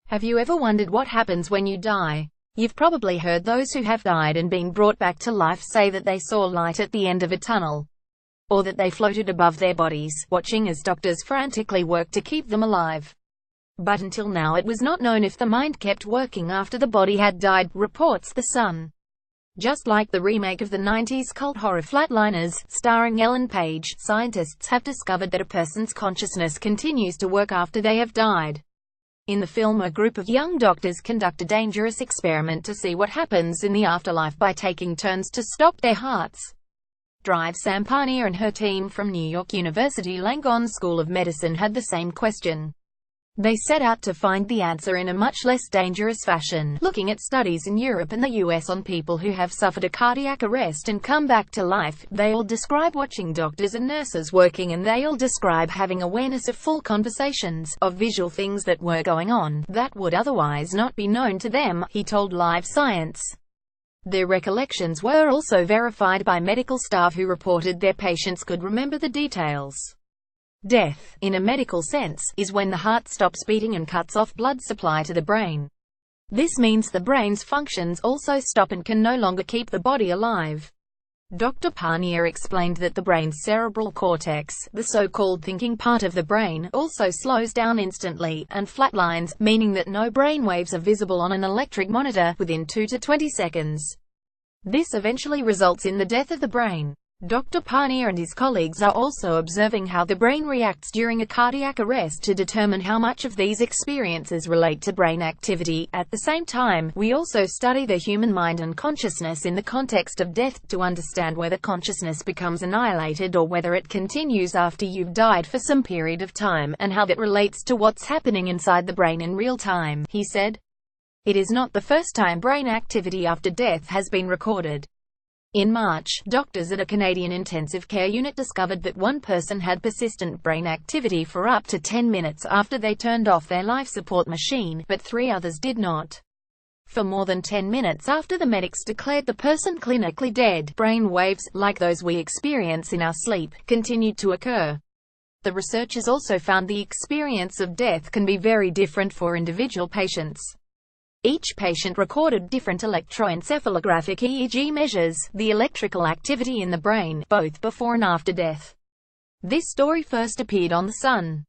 Have you ever wondered what happens when you die? You've probably heard those who have died and been brought back to life say that they saw light at the end of a tunnel, or that they floated above their bodies, watching as doctors frantically worked to keep them alive. But until now it was not known if the mind kept working after the body had died, reports The Sun. Just like the remake of the 90s cult horror Flatliners, starring Ellen Page, scientists have discovered that a person's consciousness continues to work after they have died. In the film, a group of young doctors conduct a dangerous experiment to see what happens in the afterlife by taking turns to stop their hearts. Sam Parnier and her team from New York University Langone School of Medicine had the same question. They set out to find the answer in a much less dangerous fashion, looking at studies in Europe and the US on people who have suffered a cardiac arrest and come back to life. They all describe watching doctors and nurses working, and they all describe having awareness of full conversations, of visual things that were going on, that would otherwise not be known to them, he told Live Science. Their recollections were also verified by medical staff who reported their patients could remember the details. Death, in a medical sense, is when the heart stops beating and cuts off blood supply to the brain. This means the brain's functions also stop and can no longer keep the body alive. Dr. Parnier explained that the brain's cerebral cortex, the so-called thinking part of the brain, also slows down instantly, and flatlines, meaning that no brain waves are visible on an electric monitor, within 2 to 20 seconds. This eventually results in the death of the brain. Dr. Parnier and his colleagues are also observing how the brain reacts during a cardiac arrest to determine how much of these experiences relate to brain activity. At the same time, we also study the human mind and consciousness in the context of death, to understand whether consciousness becomes annihilated or whether it continues after you've died for some period of time, and how that relates to what's happening inside the brain in real time, he said. It is not the first time brain activity after death has been recorded. In March, doctors at a Canadian intensive care unit discovered that one person had persistent brain activity for up to 10 minutes after they turned off their life support machine, but 3 others did not. For more than 10 minutes after the medics declared the person clinically dead, brain waves, like those we experience in our sleep, continued to occur. The researchers also found the experience of death can be very different for individual patients. Each patient recorded different electroencephalographic EEG measures, the electrical activity in the brain, both before and after death. This story first appeared on The Sun.